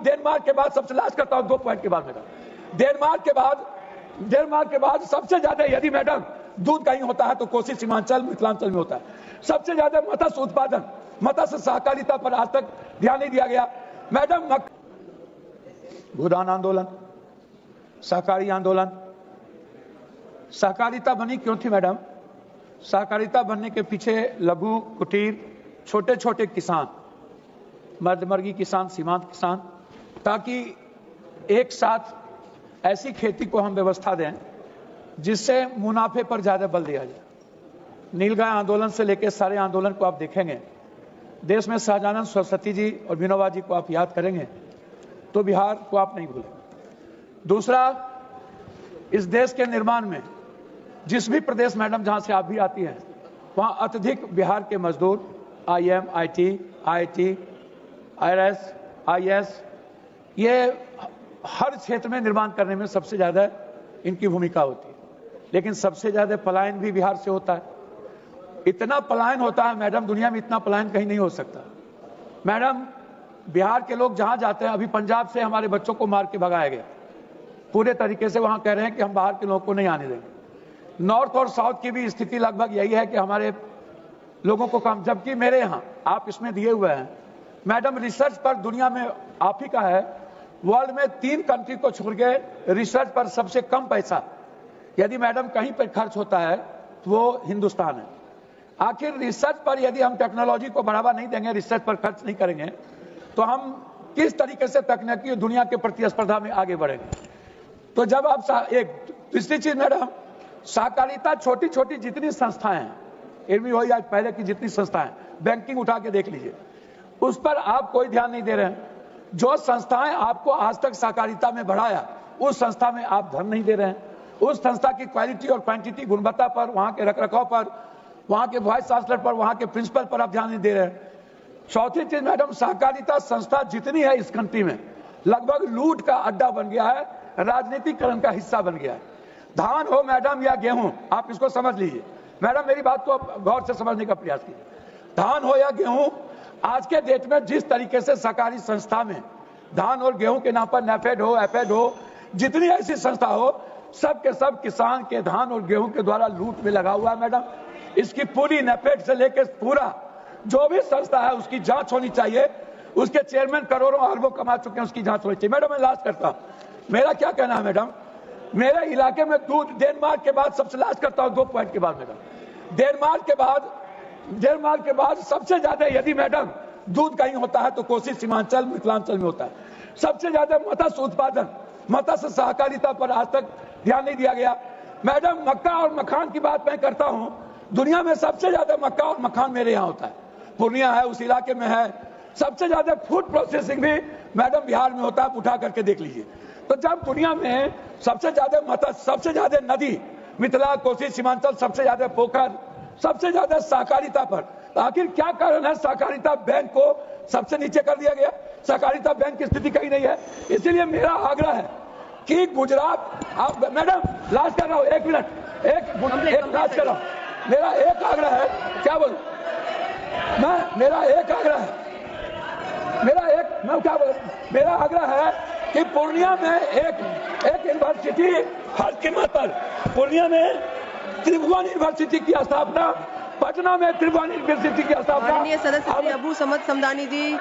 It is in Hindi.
डेनमार्क के बाद सबसे लास्ट करता हूं 2 पॉइंट के बाद मैडम, डेनमार्क के बाद सबसे ज्यादा यदि मैडम दूध कहीं होता है तो कोसी सीमांचल मिथिलांचल में होता है। सबसे ज्यादा मत्स्य उत्पादन, मत्स्य सहकारिता पर आज तक ध्यान नहीं दिया गया मैडम। भूदान आंदोलन, सहकारी आंदोलन, सहकारिता बनी क्यों थी मैडम? सहकारिता बनने के पीछे लघु कुटीर छोटे छोटे किसान, मध्यवर्गीय किसान, सीमांत किसान, ताकि एक साथ ऐसी खेती को हम व्यवस्था दें जिससे मुनाफे पर ज्यादा बल दिया जाए। नीलगाय आंदोलन से लेकर सारे आंदोलन को आप देखेंगे, देश में सहजानंद सरस्वती जी और विनोबा जी को आप याद करेंगे तो बिहार को आप नहीं भूलेंगे। दूसरा, इस देश के निर्माण में जिस भी प्रदेश मैडम जहां से आप भी आती हैं वहां अत्यधिक बिहार के मजदूर IIM, IT, IIT, IRS, IS, ये हर क्षेत्र में निर्माण करने में सबसे ज्यादा इनकी भूमिका होती है। लेकिन सबसे ज्यादा पलायन भी बिहार से होता है। इतना पलायन होता है मैडम, दुनिया में इतना पलायन कहीं नहीं हो सकता मैडम। बिहार के लोग जहां जाते हैं, अभी पंजाब से हमारे बच्चों को मार के भगाया गया पूरे तरीके से, वहां कह रहे हैं कि हम बाहर के लोगों को नहीं आने देंगे। नॉर्थ और साउथ की भी स्थिति लगभग यही है कि हमारे लोगों को काम, जबकि मेरे यहां आप इसमें दिए हुए हैं मैडम, रिसर्च पर दुनिया में आप ही का है, वर्ल्ड में 3 कंट्री को छोड़ के रिसर्च पर सबसे कम पैसा यदि मैडम कहीं पर खर्च होता है तो वो हिंदुस्तान है। आखिर रिसर्च पर यदि हम टेक्नोलॉजी को बढ़ावा नहीं देंगे, रिसर्च पर खर्च नहीं करेंगे तो हम किस तरीके से तकनीकी दुनिया के प्रतिस्पर्धा में आगे बढ़ेंगे? तो जब आप एक तीसरी चीज मैडम, सहकारिता छोटी छोटी जितनी संस्थाएं हैं, इनमें वही आज पहले की जितनी संस्थाएं, बैंकिंग उठा के देख लीजिए, उस पर आप कोई ध्यान नहीं दे रहे हैं। जो संस्थाएं आपको आज तक सहकारिता में बढ़ाया उस संस्था में आप धन नहीं दे रहे हैं। उस संस्था की क्वालिटी और क्वांटिटी, गुणवत्ता पर, वहां के रखरखाव पर, वहां के वाइस चांसलर पर, वहां के प्रिंसिपल पर आप ध्यान नहीं दे रहे हैं। चौथी चीज मैडम, सहकारिता संस्था जितनी है इस कंट्री में लगभग लूट का अड्डा बन गया है, राजनीतिकरण का हिस्सा बन गया है। धान हो मैडम या गेहूं, आप इसको समझ लीजिए मैडम, मेरी बात को आप गौर से समझने का प्रयास कीजिए। धान हो या गेहूं, आज के डेट में जिस तरीके से सहकारी संस्था में धान और गेहूं के नाम पर नेफेड हो, एफेड हो, जितनी ऐसी संस्था हो, सब के सब किसान के धान और गेहूं के द्वारा लूट में लगा हुआ है मैडम। इसकी पूरी नेफेड से लेकर पूरा जो भी संस्था है उसकी जांच होनी चाहिए। उसके चेयरमैन करोड़ों अरबों कमा चुके हैं, उसकी जांच होनी चाहिए। मैडम मैं लास्ट करता हूं, मेरा क्या कहना है मैडम, मेरे इलाके में दूध डेनमार्क के बाद सबसे लास्ट करता हूं 2 पॉइंट के बाद मैडम, डेनमार्क के बाद सबसे ज्यादा यदि मैडम दूध कहीं होता है तो कोसी सीमांचल मिथिलांचल में होता है। सबसे ज्यादा मत्स्य उत्पादन, मत्स्य सहकारिता पर आज तक ध्यान नहीं दिया गया मैडम। मक्का और मखान की बात मैं करता हूं, दुनिया में सबसे ज्यादा मक्का और मखान मेरे यहाँ होता है, पूर्णिया है उस इलाके में है। सबसे ज्यादा फूड प्रोसेसिंग भी मैडम बिहार में होता है, उठा करके देख लीजिए। तो जब दुनिया में सबसे ज्यादा मत्स्य, सबसे ज्यादा नदी मिथिला, कोसी सीमांचल, सबसे ज्यादा पोखर, सबसे ज्यादा सहकारिता पर, तो आखिर क्या कारण है सहकारिता बैंक को सबसे नीचे कर दिया गया? सहकारिता बैंक की स्थिति कहीं नहीं है। इसीलिए मेरा आग्रह है कि गुजरात, आप मैडम लास्ट कर रहा हूं, 1 मिनट, एक लास्ट कर रहा हूं, मेरा एक आग्रह है, क्या बोलूं मैं, मेरा एक आग्रह है, मेरा आग्रह है कि पूर्णिया में एक यूनिवर्सिटी हर कीमत पर, पूर्णिया में त्रिभुवन यूनिवर्सिटी की स्थापना, पटना में त्रिभुवन यूनिवर्सिटी की स्थापना। सदस्य अबू समद समदानी जी।